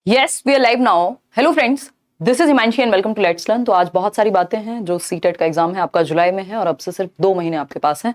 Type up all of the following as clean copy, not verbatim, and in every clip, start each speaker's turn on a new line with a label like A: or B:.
A: Yes we are live now. Hello friends, this is Himanshi and welcome to let's learn. तो आज बहुत सारी बातें हैं। जो सीटेट का एग्जाम है आपका जुलाई में है और अब से सिर्फ 2 महीने आपके पास हैं।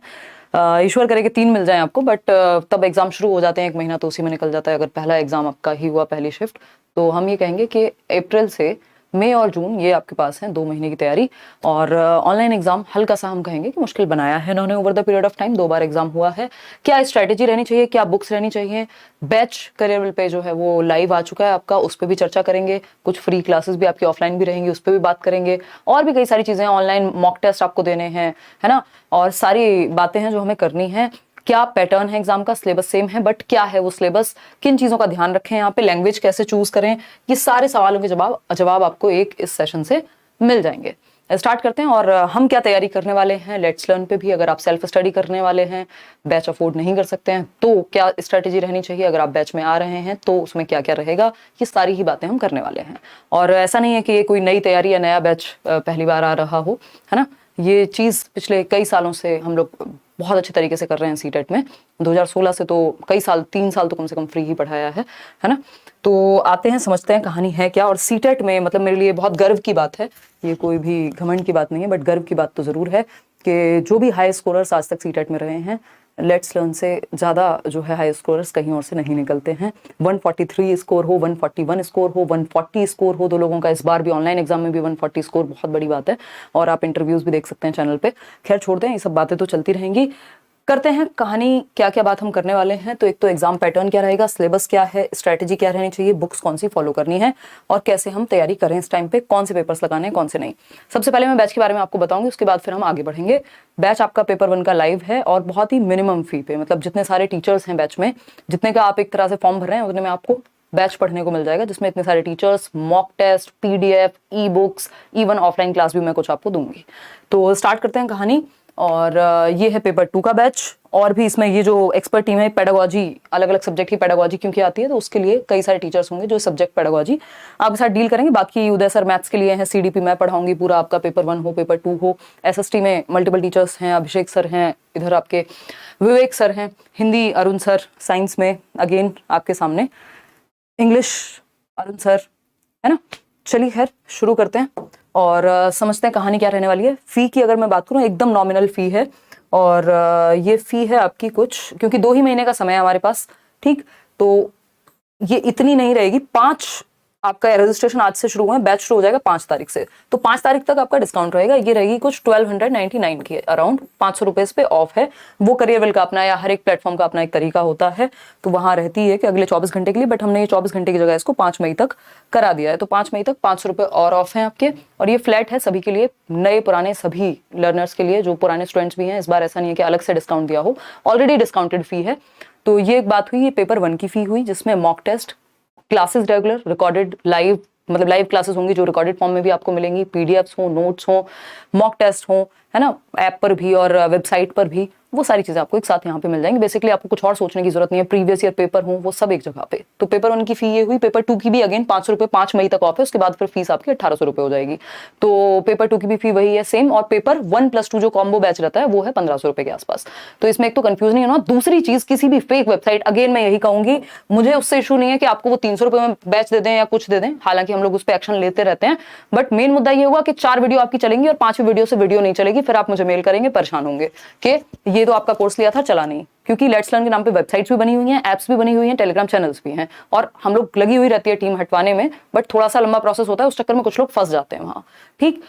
A: ईश्वर करे कि 3 मिल जाएं आपको, बट तब एग्जाम शुरू हो जाते हैं। 1 महीना तो उसी में निकल जाता है अगर पहला एग्जाम आपका ही हुआ, पहली शिफ्ट। तो हम ये कहेंगे कि अप्रैल से मई और जून ये आपके पास है 2 महीने की तैयारी। और ऑनलाइन एग्जाम हल्का सा हम कहेंगे कि मुश्किल बनाया है इन्होंने over the period of time. 2 bar exam हुआ है। क्या स्ट्रैटेजी रहनी चाहिए, क्या बुक्स रहनी चाहिए। बैच करियरविल पे जो है वो लाइव आ चुका है आपका, उस पर भी चर्चा करेंगे। कुछ फ्री क्लासेस भी आपकी ऑफलाइन भी रहेंगी, उस पर भी बात करेंगे। और भी कई सारी चीजें, ऑनलाइन मॉक टेस्ट आपको देने हैं, है ना। और सारी बातें हैं जो हमें करनी है। क्या पैटर्न है एग्जाम का, सिलेबस सेम है, बट क्या है वो सिलेबस, किन चीजों का ध्यान रखें यहाँ पे, लैंग्वेज कैसे चूज करें, ये सारे सवालों के जवाब आपको एक इस सेशन से मिल जाएंगे। स्टार्ट करते हैं। और हम क्या तैयारी करने वाले हैं लेट्स लर्न पे भी। अगर आप सेल्फ स्टडी करने वाले हैं, बैच अफोर्ड नहीं कर सकते हैं, तो क्या स्ट्रेटेजी रहनी चाहिए। अगर आप बैच में आ रहे हैं तो उसमें क्या क्या रहेगा, ये सारी ही बातें हम करने वाले हैं। और ऐसा नहीं है कि ये कोई नई तैयारी या नया बैच पहली बार आ रहा हो, है ना। ये चीज़ पिछले कई सालों से हम लोग बहुत अच्छे तरीके से कर रहे हैं सीटेट में। 2016 से तो कई साल, 3 साल तो कम से कम फ्री ही पढ़ाया है ना। तो आते हैं, समझते हैं कहानी है क्या। और सीटेट में मतलब मेरे लिए बहुत गर्व की बात है, ये कोई भी घमंड की बात नहीं है, बट गर्व की बात तो ज़रूर है कि जो भी हाई स्कोरर्स आज तक सीटेट में रहे हैं, लेट्स लर्न से ज़्यादा जो है हाई स्कोरर्स कहीं और से नहीं निकलते हैं। 143 स्कोर हो, 141 स्कोर हो, 140 स्कोर हो 2 लोगों का। इस बार भी ऑनलाइन एग्जाम में भी 140 स्कोर बहुत बड़ी बात है। और आप इंटरव्यूज भी देख सकते हैं चैनल पे। खैर छोड़ दें, ये सब बातें तो चलती रहेंगी। करते हैं कहानी, क्या क्या बात हम करने वाले हैं। तो एक तो एग्जाम पैटर्न क्या रहेगा, सिलेबस क्या है, स्ट्रैटेजी क्या रहनी चाहिए, बुक्स कौन सी फॉलो करनी है, और कैसे हम तैयारी करें इस टाइम पे, कौन से पेपर्स लगाने हैं कौन से नहीं। सबसे पहले मैं बैच के बारे में आपको बताऊंगी, उसके बाद फिर हम आगे बढ़ेंगे। बैच आपका पेपर 1 का लाइव है और बहुत ही मिनिमम फी पे, मतलब जितने सारे टीचर्स हैं बैच में, जितने का आप एक तरह से फॉर्म भर रहे हैं उतने में आपको बैच पढ़ने को मिल जाएगा, जिसमें इतने सारे teachers, mock test, PDF, e books, even offline class भी मैं कुछ आपको दूंगी। तो स्टार्ट करते हैं कहानी। और ये है पेपर 2 का बैच। और भी इसमें ये जो एक्सपर्ट टीम है, पेडागोजी, अलग अलग सब्जेक्ट की पेडागोजी क्योंकि आती है, तो उसके लिए कई सारे टीचर्स होंगे जो सब्जेक्ट पेडागोजी आपके साथ डील करेंगे। बाकी उदय सर मैथ्स के लिए हैं, सीडीपी मैं पढ़ाऊंगी पूरा आपका, पेपर 1 हो पेपर 2 हो। एसएसटी में मल्टीपल टीचर्स हैं, अभिषेक सर हैं, इधर आपके विवेक सर हैं, हिंदी अरुण सर, साइंस में अगेन आपके सामने इंग्लिश अरुण सर, है ना। चलिए खैर शुरू करते हैं और समझते हैं कहानी क्या रहने वाली है। फी की अगर मैं बात करूं, एकदम नॉमिनल फी है। और ये फी है आपकी कुछ, क्योंकि 2 ही महीने का समय है हमारे पास, ठीक। तो ये इतनी नहीं रहेगी। 5 आपका रजिस्ट्रेशन आज से शुरू हुआ है, बैच शुरू हो जाएगा 5 तारीख से, तो 5 तारीख तक आपका डिस्काउंट रहेगा। ये रहेगी कुछ 1299 की अराउंड, 500 रुपए पे ऑफ है। वो करियरविल का अपना या हर एक प्लेटफॉर्म का अपना एक तरीका होता है, तो वहां रहती है कि अगले 24 घंटे के लिए, बट हमने ये 24 घंटे की जगह इसको 5 मई तक करा दिया है। तो 5 मई तक 500 रुपए और ऑफ है आपके। और ये फ्लैट है सभी के लिए, नए पुराने सभी लर्नर्स के लिए, जो पुराने स्टूडेंट्स भी हैं। इस बार ऐसा नहीं है कि अलग से डिस्काउंट दिया हो, ऑलरेडी डिस्काउंटेड फी है। तो ये एक बात हुई। ये पेपर 1 की फी हुई, जिसमें mock test, classes regular, recorded live, मतलब लाइव क्लासेस होंगी जो रिकॉर्डेड फॉर्म में भी आपको मिलेंगी, पीडीएफ्स हो, नोट्स हो, मॉक टेस्ट हो, है ना, ऐप पर भी और वेबसाइट पर भी। वो सारी चीजें आपको एक साथ यहाँ पे मिल जाएंगी। बेसिकली आपको कुछ और सोचने की जरूरत नहीं है। प्रीवियस ईयर पेपर हो वो सब एक जगह पे। तो पेपर 1 की फी ये हुई। पेपर 2 की भी अगेन 500 रुपए 5 मई तक ऑफ है, उसके बाद फिर फीस आपकी 1800 रुपए हो जाएगी। तो पेपर 2 की भी फी वही है, सेम। और पेपर 1+2 जो कॉम्बो बैच रहता है वो है 1500 रुपए के आसपास। तो इसमें एक तो कंफ्यूज नहीं होना। दूसरी चीज, किसी भी फेक वेबसाइट, अगेन मैं यही कहूंगी, मुझे उससे इशू नहीं है कि आपको वो 300 रुपए में बैच दे दें या कुछ दे दें, हालांकि हम लोग उस पर एक्शन लेते रहते हैं। बट मेन मुद्दा ये हुआ कि 4 वीडियो आपकी चलेंगी और 5वीं वीडियो से वीडियो नहीं चलेगी, फिर आप मुझे मेल करेंगे, परेशान होंगे कि ये तो आपका कोर्स लिया था, चला नहीं। क्योंकि लेट्स लर्न के नाम पे वेबसाइट्स भी बनी हुई हैं, एप्स भी बनी हुई हैं, टेलीग्राम चैनल्स भी हैं, और हम लोग लगी हुई रहती है टीम हटवाने में, बट थोड़ा सा लंबा प्रोसेस होता है, उस चक्कर में कुछ लोग फंस जाते हैं वहां, ठीक।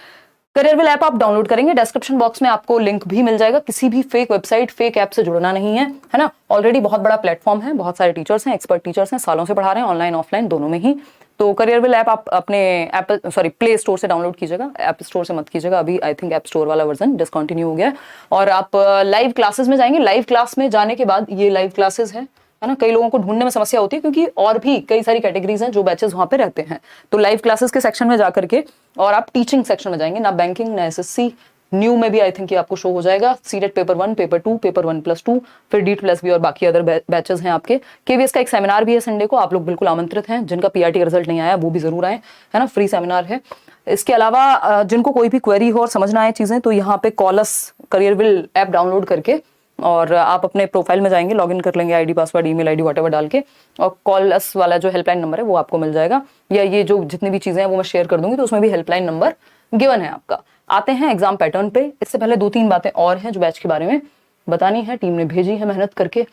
A: करियरविल ऐप आप डाउनलोड करेंगे, डिस्क्रिप्शन बॉक्स में आपको लिंक भी मिल जाएगा। किसी भी फेक वेबसाइट, फेक ऐप से जुड़ना नहीं है, है ना। ऑलरेडी बहुत बड़ा प्लेटफॉर्म है, बहुत सारे टीचर्स हैं, एक्सपर्ट टीचर्स हैं, सालों से पढ़ा रहे हैं, ऑनलाइन ऑफलाइन दोनों में ही। तो करियरविल ऐप आप अपने प्ले स्टोर से डाउनलोड कीजिएगा, ऐप स्टोर से मत कीजिएगा। अभी आई थिंक ऐप स्टोर वाला वर्जन डिसकंटिन्यू हो गया है। और आप लाइव क्लासेस में जाएंगे। लाइव क्लास में जाने के बाद, ये लाइव क्लासेस है ना, कई लोगों को ढूंढने में समस्या होती है क्योंकि और भी कई सारी कैटेगरीज हैं जो बैचेस वहां पे रहते हैं। तो लाइव क्लासेस के सेक्शन में जाकर के और आप टीचिंग सेक्शन में जाएंगे, ना बैंकिंग ना एसएससी, न्यू में भी आई थिंक ये आपको शो हो जाएगा। सीटेट पेपर 1, पेपर 2, पेपर 1+2, फिर D+B और बाकी अदर बैचेस हैं आपके। केवीएस का एक सेमिनार भी है संडे को, आप लोग बिल्कुल आमंत्रित हैं। जिनका पीआरटी का रिजल्ट नहीं आया वो भी जरूर आए, है ना, फ्री सेमिनार है। इसके अलावा जिनको कोई भी क्वेरी हो और समझना आए चीजें, तो यहाँ पे कॉलस करियरविल ऐप डाउनलोड करके और आप अपने प्रोफाइल में जाएंगे, लॉगिन कर लेंगे, ID password email ID whatever डाल के, और कॉल अस वाला जो हेल्पलाइन नंबर है वो आपको मिल जाएगा, या ये जो जितनी भी चीजें हैं वो मैं शेयर कर दूंगी, तो उसमें भी हेल्पलाइन नंबर गिवन है आपका। आते हैं एग्जाम पैटर्न पे। इससे पहले 2-3 बातें और हैं जो बैच के बारे में बतानी है, टीम ने भेजी है मेहनत करके,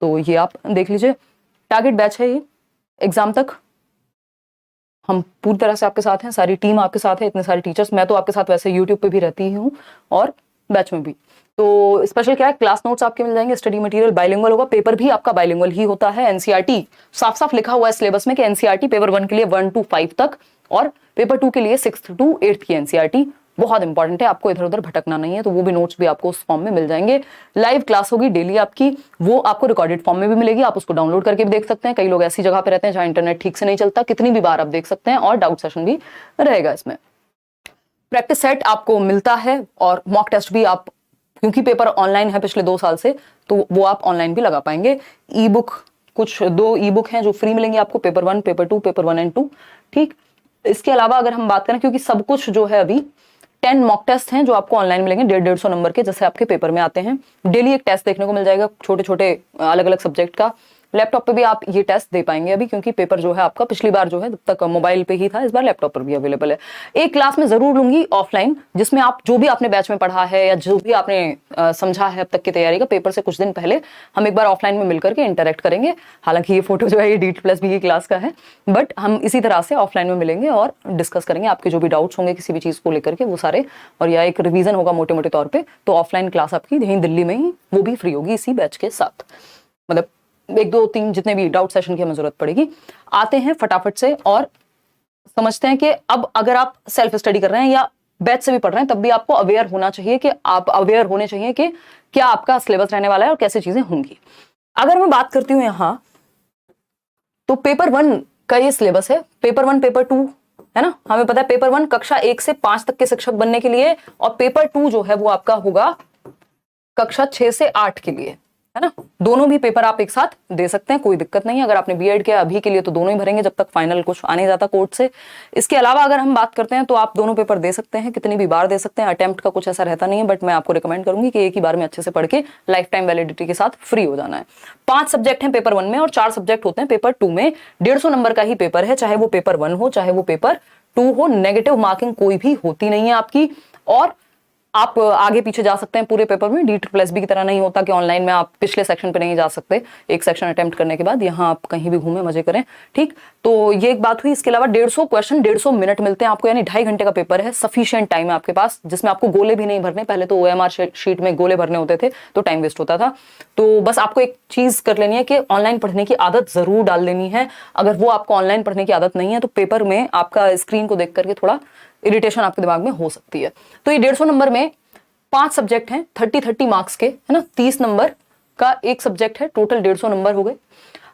A: तो ये आप देख लीजिए। टारगेट बैच है ये, एग्जाम तक हम पूरी तरह से आपके साथ हैं, सारी टीम आपके साथ है, इतने सारे टीचर्स, मैं तो आपके साथ वैसे यूट्यूब पे भी रहती ही हूँ और बैच में भी। तो स्पेशल क्या है, क्लास नोट्स आपके मिल जाएंगे, स्टडी मटेरियल बाइलिंगुअल होगा, पेपर भी आपका बाइलिंगुअल ही होता है। एनसीईआरटी साफ साफ लिखा हुआ है सिलेबस में कि एनसीईआरटी पेपर 1 के लिए 1 to 5 तक, और पेपर 2 के लिए 6th to 8th की एनसीईआरटी बहुत इंपॉर्टेंट है, आपको इधर उधर भटकना नहीं है। तो वो भी नोट्स भी आपको उस फॉर्म में मिल जाएंगे। लाइव क्लास होगी डेली आपकी, वो आपको रिकॉर्डेड फॉर्म में भी मिलेगी, आप उसको डाउनलोड करके भी देख सकते हैं। कई लोग ऐसी जगह पे रहते हैं जहां इंटरनेट ठीक से नहीं चलता, कितनी भी बार आप देख सकते हैं, और डाउट सेशन भी रहेगा इसमें। प्रैक्टिस सेट आपको मिलता है, और मॉक टेस्ट भी आप, क्योंकि पेपर ऑनलाइन है पिछले 2 साल से, तो वो आप ऑनलाइन भी लगा पाएंगे। ई बुक, कुछ 2 ई बुक हैं जो फ्री मिलेंगे आपको, पेपर 1 पेपर 2 पेपर 1 and 2, ठीक। इसके अलावा अगर हम बात करें, क्योंकि सब कुछ जो है अभी 10 मॉक टेस्ट हैं जो आपको ऑनलाइन मिलेंगे, 150-150 नंबर के, जैसे आपके पेपर में आते हैं। डेली एक टेस्ट देखने को मिल जाएगा, छोटे छोटे अलग अलग सब्जेक्ट का। लैपटॉप पे भी आप ये टेस्ट दे पाएंगे अभी, क्योंकि पेपर जो है आपका पिछली बार जो है जब तक मोबाइल पे ही था, इस बार लैपटॉप पर भी अवेलेबल है। एक क्लास में जरूर लूंगी ऑफलाइन, जिसमें आप जो भी आपने बैच में पढ़ा है या जो भी आपने समझा है अब तक की तैयारी का, पेपर से कुछ दिन पहले हम एक बार ऑफलाइन में मिलकर के इंटरेक्ट करेंगे। हालांकि ये फोटो जो है ये DT+B की क्लास का है, बट हम इसी तरह से ऑफलाइन में मिलेंगे और डिस्कस करेंगे आपके जो भी डाउट्स होंगे किसी भी चीज को लेकर के, वो सारे, और या एक रिवीजन होगा मोटे मोटे तौर पर। तो ऑफलाइन क्लास आपकी यहीं दिल्ली में ही, वो भी फ्री होगी इसी बैच के साथ, मतलब 1, 2, 3 जितने भी डाउट सेशन की हमें जरूरत पड़ेगी। आते हैं फटाफट से और समझते हैं कि अब अगर आप सेल्फ स्टडी कर रहे हैं या बैच से भी पढ़ रहे हैं, तब भी आपको अवेयर होना चाहिए कि आप अवेयर होने चाहिए कि क्या आपका सिलेबस रहने वाला है और कैसे चीजें होंगी। अगर मैं बात करती हूं यहां, तो पेपर 1 का ये सिलेबस है, पेपर 1 पेपर 2 है ना, हमें पता है पेपर 1 कक्षा 1 से 5 तक के शिक्षक बनने के लिए, और पेपर 2 जो है वो आपका होगा कक्षा 6 से 8 के लिए, है ना। दोनों भी पेपर आप एक साथ दे सकते हैं, कोई दिक्कत नहीं है। अगर आपने बीएड किया अभी के लिए तो दोनों ही भरेंगे जब तक फाइनल कुछ आने जाता कोर्ट से। इसके अलावा अगर हम बात करते हैं तो आप दोनों पेपर दे सकते हैं, कितनी भी बार दे सकते हैं, अटेम्प्ट का कुछ ऐसा रहता नहीं है, बट मैं आपको रिकमेंड करूंगी कि एक ही बार में अच्छे से पढ़ के लाइफ टाइम वैलिडिटी के साथ फ्री हो जाना है। 5 सब्जेक्ट हैं पेपर 1 में और 4 सब्जेक्ट होते हैं पेपर 2 में। 150 नंबर का ही पेपर है, चाहे वो पेपर 1 हो चाहे वो पेपर 2 हो। नेगेटिव मार्किंग कोई भी होती नहीं है आपकी, और आप आगे पीछे जा सकते हैं पूरे पेपर में। DT+B की तरह नहीं होता कि ऑनलाइन में आप पिछले सेक्शन पे नहीं जा सकते एक सेक्शन अटेम्प्ट करने के बाद, यहाँ आप कहीं भी घूमें मजे करें, ठीक। तो ये एक बात हुई। इसके अलावा 150 क्वेश्चन 150 मिनट मिलते हैं आपको, यानी 2.5 घंटे का पेपर है। सफिशिएंट टाइम है आपके पास, जिसमें आपको गोले भी नहीं भरने। पहले तो OMR शीट में गोले भरने होते थे तो टाइम वेस्ट होता था। तो बस आपको एक चीज कर लेनी है कि ऑनलाइन पढ़ने की आदत जरूर डाल लेनी है। अगर वो आपको ऑनलाइन पढ़ने की आदत नहीं है तो पेपर में आपका स्क्रीन को देख करके थोड़ा इरिटेशन आपके दिमाग में हो सकती है। तो ये 150 नंबर में 5 सब्जेक्ट हैं, 30 मार्क्स के, है ना। 30 नंबर का एक सब्जेक्ट है, टोटल 150 नंबर हो गए।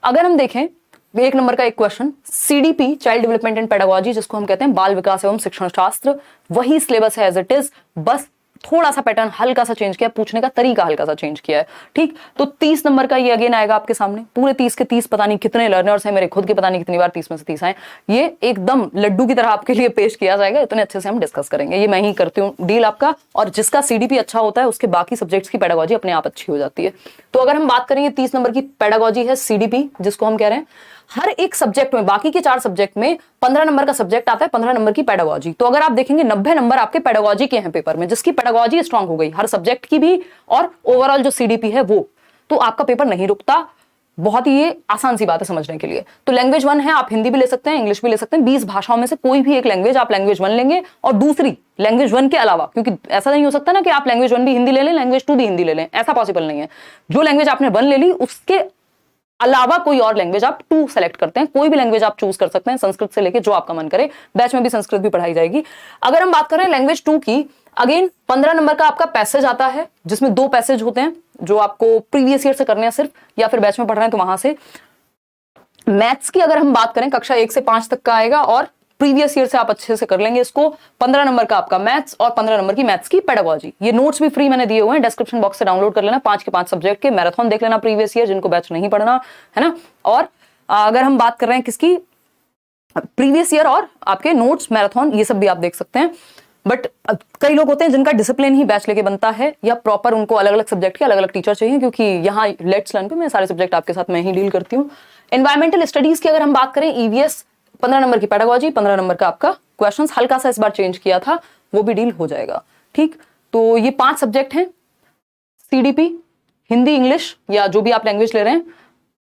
A: अगर हम देखें 1 नंबर का एक question, CDP child development and pedagogy, जिसको हम कहते हैं बाल विकास एवं शिक्षण शास्त्र, वही सिलेबस है एज इट इज, बस थोड़ा सा पैटर्न हल्का सा चेंज किया, पूछने का तरीका हल्का सा चेंज किया है, ठीक। तो 30 नंबर का ये अगेन आएगा आपके सामने। पूरे 30 के 30 पता नहीं कितने लर्नर्स हैं, मेरे खुद के पता नहीं कितनी बार 30 में से 30 आए। ये एकदम लड्डू की तरह आपके लिए पेश किया जाएगा, इतने अच्छे से हम डिस्कस करेंगे। ये मैं ही करती हूँ डील आपका, और जिसका CDP अच्छा होता है उसके बाकी सब्जेक्ट्स की पेडागोजी अपने आप अच्छी हो जाती है। तो अगर हम बात करेंगे 30 नंबर की पेडागोजी है CDP, जिसको हम कह रहे हैं हर एक सब्जेक्ट में, बाकी के 4 सब्जेक्ट में 15 नंबर का सब्जेक्ट आता है, 15 नंबर की पेडागोजी। तो अगर आप देखेंगे 90 नंबर आपके पेडागोजी के हैं पेपर में, जिसकी पेडागोजी स्ट्रांग हो गई हर सब्जेक्ट की भी, और ओवरऑल जो CDP है वो, तो आपका पेपर नहीं रुकता। बहुत ही ये आसान सी बात है समझने के लिए। तो लैंग्वेज 1 है, आप हिंदी भी ले सकते हैं, इंग्लिश भी ले सकते हैं। 20 भाषाओं में से कोई भी एक लैंग्वेज आप लैंग्वेज 1 लेंगे, और दूसरी लैंग्वेज 1 के अलावा, क्योंकि ऐसा नहीं हो सकता ना कि आप लैंग्वेज 1 भी हिंदी ले लें, लैंग्वेज 2 भी हिंदी ले लें, ऐसा पॉसिबल नहीं है। जो लैंग्वेज आपने 1 ले ली उसके अलावा कोई और लैंग्वेज आप 2 सेलेक्ट करते हैं। कोई भी लैंग्वेज आप चूज कर सकते हैं, संस्कृत से लेके जो आपका मन करे। बैच में भी संस्कृत भी पढ़ाई जाएगी। अगर हम बात करें लैंग्वेज 2 की, अगेन 15 नंबर का आपका पैसेज आता है, जिसमें 2 पैसेज होते हैं जो आपको प्रीवियस ईयर से करने हैं सिर्फ, या फिर बैच में पढ़ रहे हैं तो वहां से। मैथ्स की अगर हम बात करें कक्षा 1 से 5 तक का आएगा, और प्रीवियस ईयर से आप अच्छे से कर लेंगे इसको। 15 नंबर का आपका मैथ्स और 15 नंबर की मैथ्स की पेडागोजी। ये नोट्स भी फ्री मैंने दिए हुए हैं, डिस्क्रिप्शन बॉक्स से डाउनलोड कर लेना। 5 के 5 सब्जेक्ट के मैराथन देख लेना प्रीवियस ईयर, जिनको बैच नहीं पढ़ना है ना। और अगर हम बात कर रहे हैं किसकी, प्रीवियस ईयर और आपके नोट्स मैराथन, ये सब भी आप देख सकते हैं। बट कई लोग होते हैं जिनका डिसिप्लिन ही बैच लेके बनता है, या प्रॉपर उनको अलग अलग सब्जेक्ट के अलग अलग टीचर चाहिए, क्योंकि यहाँ लेट्स लर्न पे मैं सारे सब्जेक्ट आपके साथ मैं ही डील करती हूँ। एनवायरमेंटल स्टडीज की अगर हम बात करें, ईवीएस 15 नंबर की, पेडागोजी 15 नंबर का आपका क्वेश्चंस, हल्का सा इस बार चेंज किया था, वो भी डील हो जाएगा। ठीक, तो ये 5 सब्जेक्ट हैं, सीडीपी, हिंदी, इंग्लिश या जो भी आप लैंग्वेज ले रहे हैं,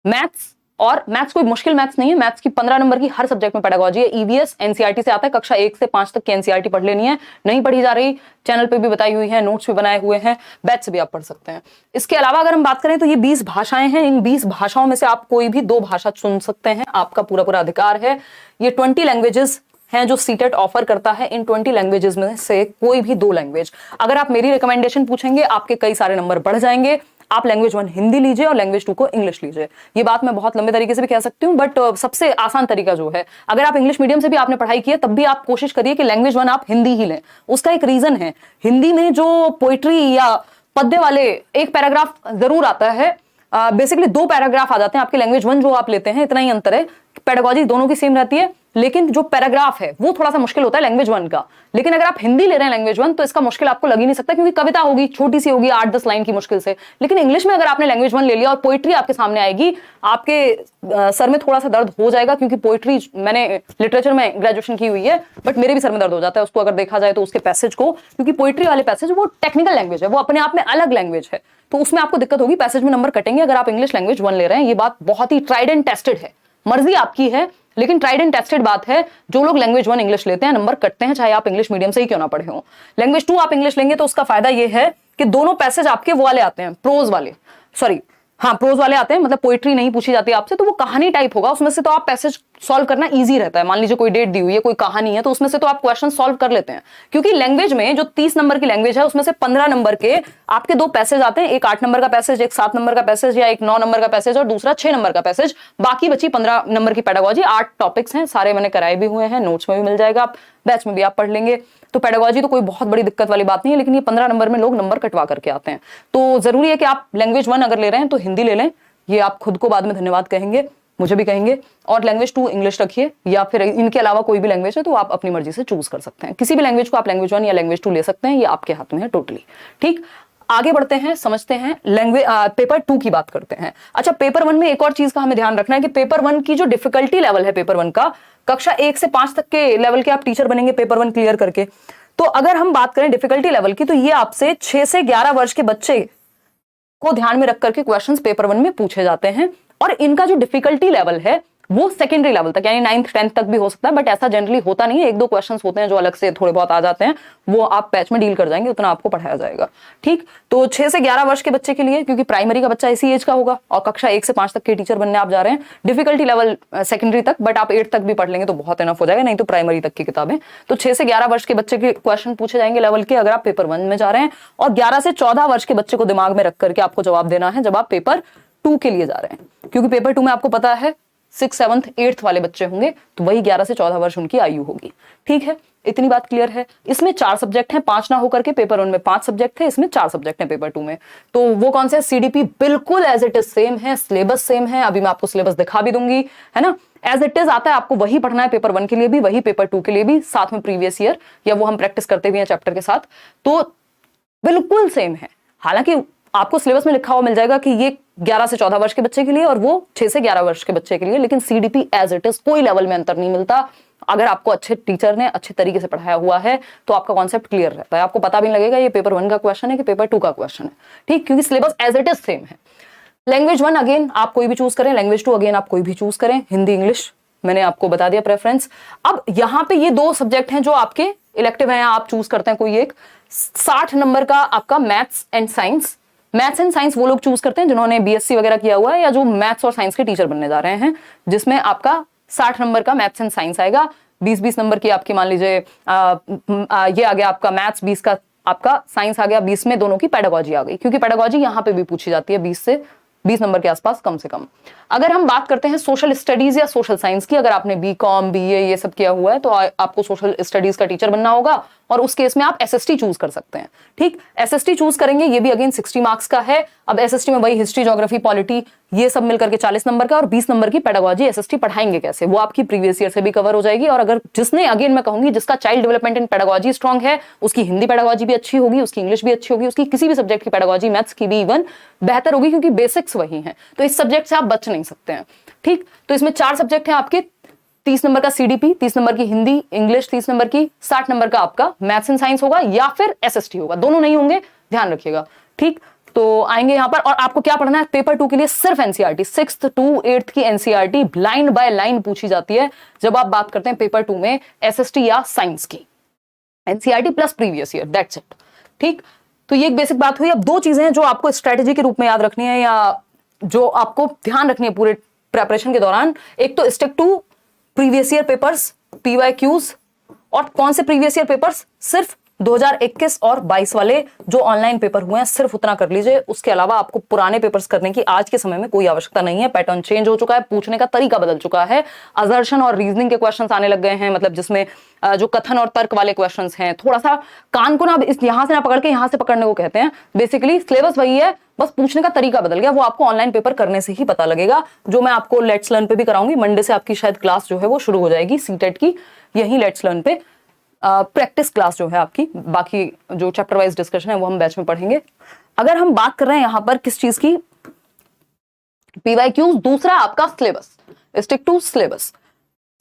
A: मैथ्स, और मैथ्स कोई मुश्किल मैथ्स नहीं है, मैथ्स की 15 नंबर की हर सब्जेक्ट में पेडागोजी है। ईवीएस एनसीईआरटी से आता है, कक्षा 1 से 5 तक की एनसीईआरटी पढ़ लेनी है, नहीं पढ़ी जा रही चैनल पे भी बताई हुई है, नोट्स भी बनाए हुए हैं, बैच से भी आप पढ़ सकते हैं। इसके अलावा अगर हम बात करें तो ये 20 भाषाएं हैं, इन 20 भाषाओं में से आप कोई भी 2 भाषा चुन सकते हैं, आपका पूरा पूरा अधिकार है। ये 20 लैंग्वेजेस हैं जो सीटेट ऑफर करता है, इन 20 लैंग्वेजेस में से कोई भी 2 लैंग्वेज, अगर आप मेरी रिकमेंडेशन पूछेंगे आपके कई सारे नंबर बढ़ जाएंगे। आप लैंग्वेज 1 हिंदी लीजिए और लैंग्वेज 2 को इंग्लिश लीजिए। ये बात मैं बहुत लंबे तरीके से भी कह सकती हूँ, बट सबसे आसान तरीका जो है, अगर आप इंग्लिश मीडियम से भी आपने पढ़ाई की है तब भी आप कोशिश करिए कि लैंग्वेज 1 आप हिंदी ही लें। उसका एक रीजन है, हिंदी में जो पोइट्री या पद्य वाले एक पैराग्राफ जरूर आता है, बेसिकली 2 पैराग्राफ आ जाते हैं आपके लैंग्वेज 1 जो आप लेते हैं, इतना ही अंतर है। पेडागोजी दोनों की सेम रहती है, लेकिन जो पैराग्राफ है वो थोड़ा सा मुश्किल होता है लैंग्वेज 1 का। लेकिन अगर आप हिंदी ले रहे हैं लैंग्वेज 1 तो इसका मुश्किल आपको लग ही नहीं सकता, क्योंकि कविता होगी, छोटी सी होगी, 8-10 लाइन की मुश्किल से। लेकिन इंग्लिश में अगर आपने लैंग्वेज 1 ले लिया और पोइट्री आपके सामने आएगी, आपके सर में थोड़ा सा दर्द हो जाएगा, क्योंकि पोइट्री मैंने लिटरेचर में ग्रेजुएशन की हुई है, बट मेरे भी सर में दर्द हो जाता है उसको अगर देखा जाए तो, उसके पैसेज को, क्योंकि पोइट्री वाले पैसेज वो टेक्निकल लैंग्वेज है, वो अपने आप में अलग लैंग्वेज है, तो उसमें आपको दिक्कत होगी, पैसेज में नंबर कटेंगे अगर आप इंग्लिश लैंग्वेज 1 ले रहे हैं। ये बात बहुत ही ट्राइड एंड टेस्टेड है, मर्जी आपकी है, लेकिन ट्राइड एंड टेस्टेड बात है। जो लोग लैंग्वेज 1 इंग्लिश लेते हैं नंबर कटते हैं, चाहे आप इंग्लिश मीडियम से ही क्यों ना पढ़े हो। लैंग्वेज 2 आप इंग्लिश लेंगे तो उसका फायदा ये है कि दोनों पैसेज आपके वो वाले आते हैं, प्रोज वाले, सॉरी हाँ प्रोज वाले आते हैं, मतलब पोइट्री नहीं पूछी जाती आपसे, तो वो कहानी टाइप होगा, उसमें से तो आप पैसेज सॉल्व करना इजी रहता है। मान लीजिए कोई डेट दी हुई है, कोई कहानी है, तो उसमें से तो आप क्वेश्चन सॉल्व कर लेते हैं, क्योंकि लैंग्वेज में जो 30 नंबर की लैंग्वेज है उसमें से 15 नंबर के आपके 2 पैसेज आते हैं, एक 8 नंबर का पैसेज, एक 7 नंबर का पैसेज, या एक 9 नंबर का पैसेज और दूसरा 6 नंबर का पैसेज। बाकी बची 15 नंबर की पेडागोजी। 8 टॉपिक्स हैं, सारे मैंने कराए भी हुए हैं, नोट्स में भी मिल जाएगा, बैच में भी आप पढ़ लेंगे। तो पेडागोजी तो कोई बहुत बड़ी दिक्कत वाली बात नहीं है, लेकिन ये 15 नंबर में लोग नंबर कटवा करके आते हैं। तो जरूरी है कि आप लैंग्वेज 1 अगर ले रहे हैं तो हिंदी ले लें, ये आप खुद को बाद में धन्यवाद कहेंगे, मुझे भी कहेंगे। और लैंग्वेज 2 इंग्लिश रखिए, या फिर इनके अलावा कोई भी लैंग्वेज है तो आप अपनी मर्जी से चूज कर सकते हैं। किसी भी लैंग्वेज को आप लैंग्वेज 1 या लैंग्वेज 2 ले सकते हैं, ये आपके हाथ में है टोटली। ठीक, आगे बढ़ते हैं, समझते हैं लैंग्वेज पेपर 2 की बात करते हैं। अच्छा, पेपर 1 में एक और चीज का हमें ध्यान रखना है कि पेपर 1 की जो डिफिकल्टी लेवल है पेपर 1 का, कक्षा 1 से 5 तक के लेवल के आप टीचर बनेंगे पेपर 1 क्लियर करके। तो अगर हम बात करें डिफिकल्टी लेवल की, तो ये आपसे 6 से 11 वर्ष के बच्चे को ध्यान में रख करके क्वेश्चंस पेपर 1 में पूछे जाते हैं, और इनका जो डिफिकल्टी लेवल है वो सेकेंडरी लेवल तक, यानी 9th 10th तक भी हो सकता है, बट ऐसा जनरली होता नहीं है। 1-2 क्वेश्चंस होते हैं जो अलग से थोड़े बहुत आ जाते हैं, वो आप बैच में डील कर जाएंगे, उतना आपको पढ़ाया जाएगा। ठीक, तो 6 से 11 वर्ष के बच्चे के लिए, क्योंकि प्राइमरी का बच्चा इसी एज का होगा और कक्षा 1 से 5 तक के टीचर बनने आप जा रहे हैं, डिफिकल्टी लेवल सेकेंडरी तक, बट आप 8 तक भी पढ़ लेंगे तो बहुत इनफ हो जाएगा, नहीं तो प्राइमरी तक की किताबें। तो 6 से 11 वर्ष के बच्चे के क्वेश्चन पूछे जाएंगे लेवल के, अगर आप पेपर 1 में जा रहे हैं, और 11 से 14 वर्ष के बच्चे को दिमाग में रख करके आपको जवाब देना है जब आप पेपर 2 के लिए जा रहे हैं, क्योंकि पेपर 2 में आपको पता है 6th 7th 8th वाले बच्चे होंगे, तो वही 11 से 14 वर्ष उनकी आयु होगी। ठीक है, इतनी बात क्लियर है। इसमें 4 सब्जेक्ट हैं, 5 ना होकर के पेपर 1 में 5 सब्जेक्ट थे, इसमें 4 सब्जेक्ट हैं पेपर 2 में। तो वो कौन से? सीडीपी बिल्कुल एज इट इज सेम है, सिलेबस सेम है, अभी मैं आपको सिलेबस दिखा भी दूंगी, है ना। एज इट इज आता है, आपको वही पढ़ना है पेपर 1 के लिए भी, वही पेपर 2 के लिए भी, साथ में प्रीवियस ईयर या वो हम प्रैक्टिस करते भी हैं चैप्टर के साथ, तो बिल्कुल सेम है। हालांकि आपको सिलेबस में लिखा हुआ मिल जाएगा कि ये 11 से 14 वर्ष के बच्चे के लिए और वो 6 से 11 वर्ष के बच्चे के लिए, लेकिन सीडीपी एज इट इज कोई लेवल में अंतर नहीं मिलता। अगर आपको अच्छे टीचर ने अच्छे तरीके से पढ़ाया हुआ है तो आपका कॉन्सेप्ट क्लियर रहता है, आपको पता भी नहीं लगेगा ये पेपर 1 का क्वेश्चन है कि पेपर 2 का क्वेश्चन है। ठीक, क्योंकि syllabus as it is same है। लैंग्वेज 1 अगेन आप कोई भी चूज करें, लैंग्वेज 2 अगेन आप कोई भी चूज करें, हिंदी इंग्लिश मैंने आपको बता दिया प्रेफरेंस। अब यहाँ पे ये 2 सब्जेक्ट हैं जो आपके इलेक्टिव हैं, आप चूज करते हैं कोई एक। 60 नंबर का आपका maths and science. Maths and science वो लोग चूज करते हैं जिन्होंने बीएससी वगैरह किया हुआ है या जो मैथ्स और साइंस के टीचर बनने जा रहे हैं, जिसमें आपका 60 नंबर का मैथ्स एंड साइंस आएगा। 20-20 नंबर की आपकी मान लीजिए ये आ गया आपका मैथ्स, 20 का आपका साइंस आ गया, 20 में दोनों की पेडागोजी आ गई, क्योंकि पेडागोजी यहाँ पे भी पूछी जाती है 20 नंबर के आसपास कम से कम। अगर हम बात करते हैं सोशल स्टडीज या सोशल साइंस की, अगर आपने बीकॉम बीए ये सब किया हुआ है तो आपको सोशल स्टडीज का टीचर बनना होगा और उस केस में आप एसएसटी चूज कर सकते हैं। ठीक, एसएसटी चूज करेंगे, ये भी अगेन 60 मार्क्स का है। अब एसएसटी में वही हिस्ट्री, ज्योग्राफी, पॉलिटी, ये सब मिलकर के 40 नंबर का और 20 नंबर की पेडागोजी। एसएसटी पढ़ाएंगे कैसे, वो आपकी प्रीवियस ईयर से भी कवर हो जाएगी। और अगर जिसने, अगेन मैं कहूंगी, जिसका child development in pedagogy strong है, उसकी हिंदी पेडागोजी भी अच्छी होगी, उसकी इंग्लिश भी अच्छी होगी, उसकी किसी भी सब्जेक्ट की पेडागोजी, मैथ्स की भी इवन बेहतर होगी, क्योंकि बेसिक्स वही हैं। तो इस सब्जेक्ट से आप बच नहीं सकते हैं। ठीक, तो इसमें 4 सब्जेक्ट हैं आपके, 30 नंबर का सीडीपी, 30 नंबर की हिंदी इंग्लिश, 30 नंबर की, 60 नंबर का आपका मैथ्स एंड साइंस होगा या फिर एसएसटी होगा, दोनों नहीं होंगे, ध्यान रखिएगा। ठीक, तो आएंगे यहां पर, और आपको क्या पढ़ना है पेपर 2 के लिए, सिर्फ एनसीईआरटी, 6th to 8th की एनसीईआरटी लाइन बाय लाइन पूछी जाती है जब आप बात करते हैं पेपर 2 में एसएसटी या साइंस की। NCERT plus previous year, that's it. ठीक, तो ये एक बेसिक बात हुई। अब 2 चीजें हैं जो आपको स्ट्रेटेजी के रूप में याद रखनी है, या जो आपको ध्यान रखनी है पूरे प्रेपरेशन के दौरान। एक तो stick to previous year papers, PYQs. और कौन से प्रीवियस ईयर पेपर्स? सिर्फ 2021 और 22 वाले जो ऑनलाइन पेपर हुए हैं, सिर्फ उतना कर लीजिए। उसके अलावा आपको पुराने पेपर्स करने की आज के समय में कोई आवश्यकता नहीं है। पैटर्न चेंज हो चुका है, पूछने का तरीका बदल चुका है, असर्शन और रीजनिंग के क्वेश्चंस आने लग गए हैं, मतलब जिसमें जो कथन और तर्क वाले क्वेश्चंस हैं, थोड़ा सा कान को ना इस यहां से ना पकड़ के यहां से पकड़ने को कहते हैं। बेसिकली सिलेबस वही है, बस पूछने का तरीका बदल गया। वो आपको ऑनलाइन पेपर करने से ही पता लगेगा, जो मैं आपको लेट्स लर्न पे भी कराऊंगी। मंडे से आपकी शायद क्लास जो है वो शुरू हो जाएगी सीटेट की, यही लेट्स लर्न पे प्रैक्टिस क्लास जो है आपकी। बाकी जो चैप्टर वाइज डिस्कशन है वो हम बैच में पढ़ेंगे। अगर हम बात कर रहे हैं यहां पर किस चीज की, पीवाईक्यूज, दूसरा आपका syllabus, stick to syllabus.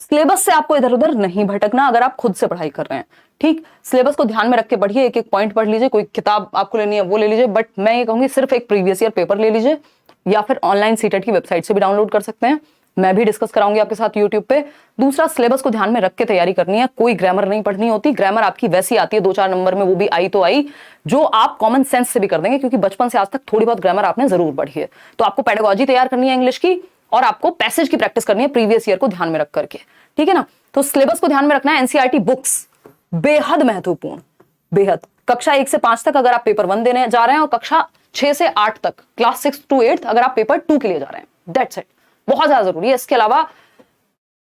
A: Syllabus से आपको इधर उधर नहीं भटकना अगर आप खुद से पढ़ाई कर रहे हैं। ठीक, सिलेबस को ध्यान में रख के पढ़िए, एक एक पॉइंट पढ़ लीजिए, कोई किताब आपको लेनी है वो ले लीजिए, बट मैं ये कहूंगी सिर्फ एक प्रीवियस ईयर पेपर ले लीजिए, या फिर ऑनलाइन सीटेट की वेबसाइट से भी डाउनलोड कर सकते हैं, मैं भी डिस्कस कराऊंगी आपके साथ यूट्यूब पे। दूसरा, सिलेबस को ध्यान में रख के तैयारी करनी है, कोई ग्रामर नहीं पढ़नी होती। ग्रामर आपकी वैसी आती है 2-4 नंबर में, वो भी आई तो आई, जो आप कॉमन सेंस से भी कर देंगे, क्योंकि बचपन से आज तक थोड़ी बहुत ग्रामर आपने जरूर पढ़ी है। तो आपको पेडागोजी तैयार करनी है इंग्लिश की, और आपको पैसेज की प्रैक्टिस करनी है प्रीवियस ईयर को ध्यान में रख करके। ठीक है ना, तो सिलेबस को ध्यान में रखना है। एनसीईआरटी बुक्स बेहद महत्वपूर्ण, बेहद। कक्षा 1 से 5 तक अगर आप पेपर 1 देने जा रहे हैं, और कक्षा 6 से 8 तक, क्लास 6 to 8 अगर आप पेपर 2 के लिए जा रहे हैं, दैट्स इट। बहुत ज्यादा जरूरी है। इसके अलावा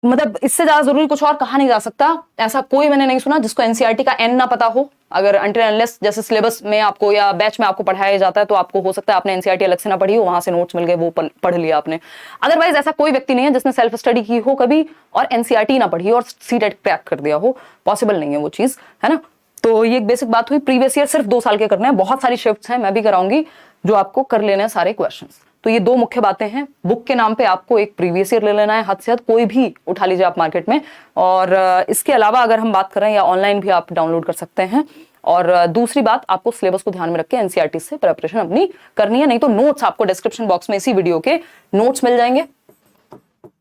A: मतलब इससे ज्यादा जरूरी कुछ और कहा नहीं जा सकता। ऐसा कोई मैंने नहीं सुना जिसको एनसीईआरटी का एन ना पता हो। अगर अनटिल अनलेस जैसे सिलेबस में आपको या बैच में आपको पढ़ाया जाता है, तो आपको हो सकता है आपने एनसीईआरटी अलग से ना पढ़ी हो, वहां से नोट्स मिल गए, वो पढ़ लिया आपने। अदरवाइज ऐसा कोई व्यक्ति नहीं है जिसने सेल्फ स्टडी की हो कभी और एनसीईआरटी ना पढ़ी और सीटेट क्रैक कर दिया हो, पॉसिबल नहीं है वो चीज, है ना। तो ये एक बेसिक बात हुई। प्रीवियस ईयर सिर्फ 2 साल के करने हैं, बहुत सारी शिफ्ट्स हैं, मैं भी कराऊंगी, जो आपको कर लेने हैं सारे क्वेश्चंस। तो ये 2 मुख्य बातें हैं। बुक के नाम पे आपको एक प्रीवियस ईयर ले लेना है, हद से हद कोई भी उठा लीजिए आप मार्केट में। और इसके अलावा अगर हम बात करें, या ऑनलाइन भी आप डाउनलोड कर सकते हैं। और दूसरी बात, आपको सिलेबस को ध्यान में रख के एनसीईआरटी से प्रिपरेशन अपनी करनी है। नहीं तो नोट्स आपको डिस्क्रिप्शन बॉक्स में इसी वीडियो के नोट्स मिल जाएंगे,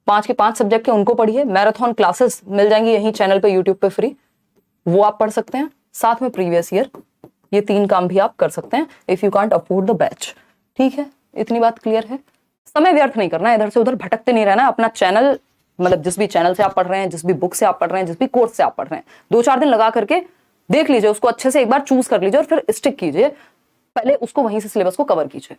A: 5 के 5 सब्जेक्ट के, उनको पढ़िए। मैराथन क्लासेस मिल जाएंगी यही चैनल पे, यूट्यूब पे फ्री, वो आप पढ़ सकते हैं। साथ में प्रीवियस ईयर, ये 3 काम भी आप कर सकते हैं if you can't afford the batch. ठीक है, इतनी बात क्लियर है। समय व्यर्थ नहीं करना है, इधर से उधर भटकते नहीं रहना है। अपना चैनल, मतलब जिस भी चैनल से आप पढ़ रहे हैं, जिस भी बुक से आप पढ़ रहे हैं, जिस भी कोर्स से आप पढ़ रहे हैं, 2-4 दिन लगा करके देख लीजिए, उसको अच्छे से एक बार चूज कर लीजिए और फिर स्टिक कीजिए। पहले उसको वहीं से सिलेबस को कवर कीजिए।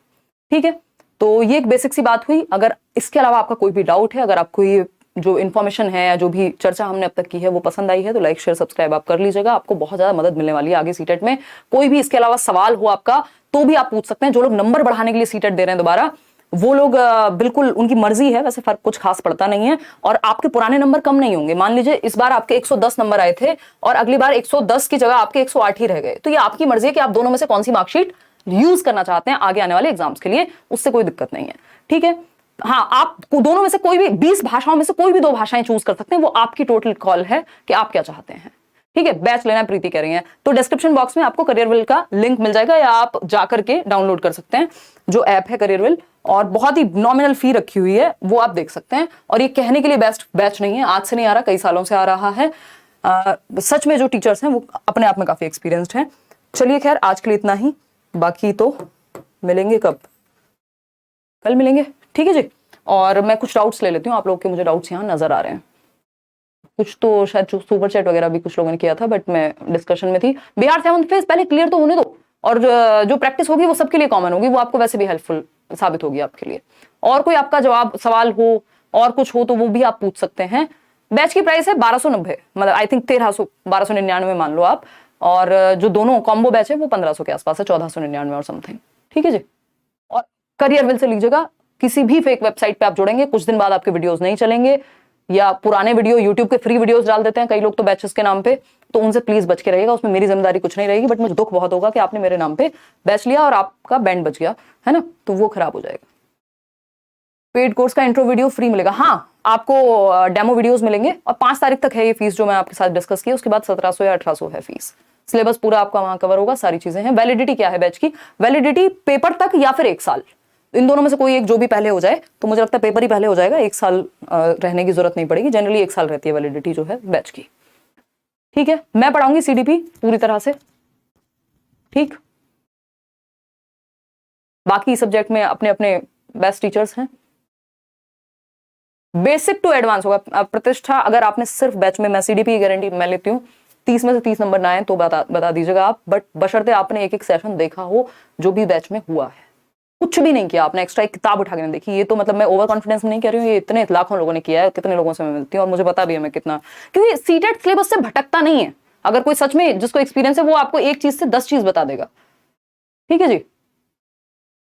A: ठीक है, तो ये एक बेसिक सी बात हुई। अगर इसके अलावा आपका कोई भी डाउट है, अगर आपको ये जो इन्फॉर्मेशन है या जो भी चर्चा हमने अब तक की है वो पसंद आई है, तो लाइक शेयर सब्सक्राइब आप कर लीजिएगा। आपको बहुत ज्यादा मदद मिलने वाली है आगे सीटेट में। कोई भी इसके अलावा सवाल हो आपका तो भी आप पूछ सकते हैं। जो लोग नंबर बढ़ाने के लिए सीटेट दे रहे हैं दोबारा, वो लोग बिल्कुल उनकी मर्जी है, वैसे फर्क कुछ खास पड़ता नहीं है। और आपके पुराने नंबर कम नहीं होंगे। मान लीजिए इस बार आपके 110 नंबर आए थे और अगली बार 110 की जगह आपके 108 ही रह गए, तो ये आपकी मर्जी है कि आप दोनों में से कौन सी मार्कशीट यूज करना चाहते हैं आगे आने वाले एग्जाम्स के लिए। उससे कोई दिक्कत नहीं है। ठीक है, हाँ, आप दोनों में से कोई भी 20 भाषाओं में से कोई भी 2 भाषाएं चूज कर सकते हैं, वो आपकी टोटल कॉल है कि आप क्या चाहते हैं। ठीक है, बैच लेना प्रीति कह रही है, तो डिस्क्रिप्शन बॉक्स में आपको करियरविल का लिंक मिल जाएगा, या आप जाकर के डाउनलोड कर सकते हैं जो ऐप है करियरविल, और बहुत ही नॉमिनल फी रखी हुई है, वो आप देख सकते हैं। और ये कहने के लिए बेस्ट बैच नहीं है, आज से नहीं आ रहा, कई सालों से आ रहा है। सच में जो टीचर्स हैं वो अपने आप में काफी एक्सपीरियंस्ड हैं। चलिए खैर, आज के लिए इतना ही, बाकी तो मिलेंगे कब, कल मिलेंगे। ठीक है जी। और मैं कुछ डाउट्स ले लेती हूँ आप लोगों के, मुझे डाउट्स यहाँ नजर आ रहे हैं। कुछ तो शायद सुपर चैट वगैरह भी कुछ लोगों ने किया था, बट मैं डिस्कशन में थी। बिहार 7th फेज पहले क्लियर तो होने दो, और जो प्रैक्टिस होगी वो सबके लिए कॉमन होगी, वो आपको वैसे भी हेल्पफुल साबित होगी आपके लिए। और कोई आपका जवाब सवाल हो और कुछ हो तो वो भी आप पूछ सकते हैं। बैच की प्राइस है 1290, मतलब आई थिंक 1299 मान लो आप। और जो दोनों कॉम्बो बैच है वो 1500 के आसपास है, 1499 और समथिंग। ठीक है जी। और करियर विल से लीजिएगा, किसी भी फेक वेबसाइट पे आप जुड़ेंगे, कुछ दिन बाद आपके वीडियोस नहीं चलेंगे, या पुराने वीडियो यूट्यूब के फ्री वीडियोस डाल देते हैं कई लोग तो बैचेस के नाम पे, तो उनसे प्लीज बच के रहिएगा। उसमें मेरी जिम्मेदारी कुछ नहीं रहेगी, बट मुझे दुख बहुत होगा कि आपने मेरे नाम पे बैच लिया और आपका बैंड बच गया, है ना, तो वो खराब हो जाएगा। पेड कोर्स का इंट्रो वीडियो फ्री मिलेगा, हाँ आपको डेमो वीडियोस मिलेंगे, और 5 तारीख तक है ये फीस जो मैं आपके साथ डिस्कस की, उसके बाद 1700 या 1800 है फीस। सिलेबस पूरा आपका वहां कवर होगा, सारी चीजें हैं। वैलिडिटी क्या है बैच की? वैलिडिटी पेपर तक या फिर 1 साल, इन दोनों में से कोई एक जो भी पहले हो जाए, तो मुझे लगता है पेपर ही पहले हो जाएगा, 1 साल रहने की जरूरत नहीं पड़ेगी। जनरली 1 साल रहती है वैलिडिटी जो है बैच की। ठीक है, मैं पढ़ाऊंगी सीडीपी पूरी तरह से, ठीक। बाकी सब्जेक्ट में अपने अपने बेस्ट टीचर्स हैं। बेसिक टू एडवांस होगा। प्रतिष्ठा अगर आपने सिर्फ बैच में, मैं सीडीपी की गारंटी मैं लेती हूँ, 30 में से 30 नंबर ना आए तो बता दीजिएगा आप, बट बशर्ते आपने एक सेशन देखा हो जो भी बैच में हुआ है। कुछ भी नहीं किया आपने, एक्स्ट्रा एक किताब उठा के नहीं देखी। ये तो मतलब मैं ओवर कॉन्फिडेंस में नहीं कह रही हूँ, ये इतने लाखों लोगों ने किया है, कितने लोगों से मैं मिलती हूँ और मुझे पता भी है मैं कितना, क्योंकि सीटेट सिलेबस से भटकता नहीं है। अगर कोई सच में जिसको एक्सपीरियंस है वो आपको एक चीज से 10 चीज बता देगा। ठीक है जी।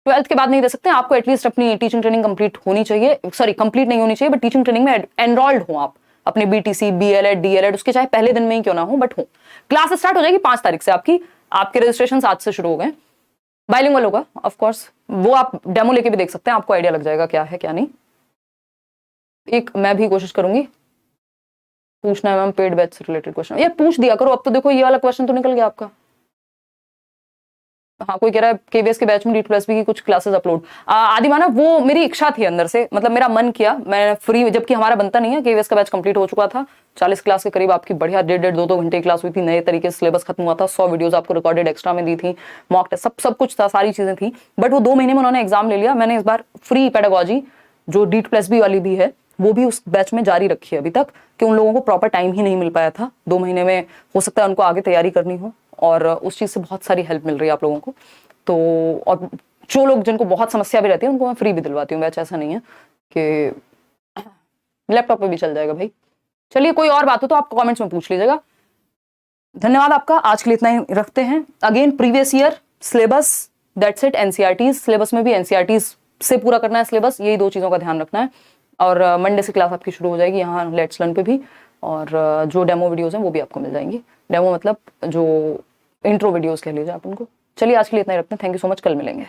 A: 12th के बाद नहीं दे सकते, आपको एटलीस्ट अपनी टीचिंग ट्रेनिंग कंप्लीट होनी चाहिए, सॉरी कंप्लीट नहीं होनी चाहिए, बट टीचिंग ट्रेनिंग में एनरोल्ड हो आप, अपने बीटीसी, बीएलएड, डीएलएड, उसके चाहे पहले दिन में ही क्यों ना हो, बट हो। क्लास स्टार्ट हो जाएगी 5 तारीख से आपकी, आपके रजिस्ट्रेशन आज से शुरू हो गए। बाइलिंगुअल होगा ऑफ कोर्स, वो आप डेमो लेके भी देख सकते हैं, आपको आइडिया लग जाएगा क्या है क्या नहीं। एक मैं भी कोशिश करूंगी पूछना है मैम पेड बैच से रिलेटेड क्वेश्चन, यार पूछ दिया करो। अब तो देखो ये वाला क्वेश्चन तो निकल गया आपका। हाँ, कोई कह रहा है केवीएस के बैच में D2SB की कुछ क्लासेस अपलोड। आदि माना वो मेरी इच्छा थी अंदर से, मतलब मेरा मन किया, मैं फ्री, जबकि हमारा बनता नहीं है, केवीएस का बैच कंप्लीट हो चुका था, 40 क्लास के करीब आपकी बढ़िया 1.5 2 घंटे क्लास हुई थी, नए तरीके से सिलेबस खत्म हुआ था, 100 वीडियोस आपको रिकॉर्डेड एक्स्ट्रा में दी थी, मॉक टेस्ट सब कुछ था, सारी चीजें थी। बट वो 2 महीने में उन्होंने एग्जाम ले लिया। मैंने इस बार फ्री पेडागोजी जो D2SB वाली भी है वो भी उस बैच में जारी रखी है अभी तक, कि उन लोगों को प्रॉपर टाइम ही नहीं मिल पाया था 2 महीने में, हो सकता है उनको आगे तैयारी करनी हो, और उस चीज से बहुत सारी हेल्प मिल रही है आप लोगों को। तो और जो लोग जिनको बहुत समस्या भी रहती है उनको मैं फ्री भी दिलवाती हूँ बैच, ऐसा नहीं है कि लैपटॉप पे भी चल जाएगा भाई। चलिए, कोई और बात हो तो आप कमेंट्स में पूछ लीजिएगा। धन्यवाद आपका, आज के लिए इतना ही रखते हैं। Again previous year syllabus, that's it. NCERT syllabus में भी एनसीईआरटी से पूरा करना है सिलेबस, यही 2 चीजों का ध्यान रखना है। और मंडे से क्लास आपकी शुरू हो जाएगी यहाँ लेट्स लर्न पे भी, और जो डेमो वीडियोस हैं वो भी आपको मिल जाएंगी। डेमो मतलब जो इंट्रो वीडियोस कह लीजिए आप उनको। चलिए, आज के लिए इतना ही रखते हैं। थैंक यू सो मच, कल मिलेंगे।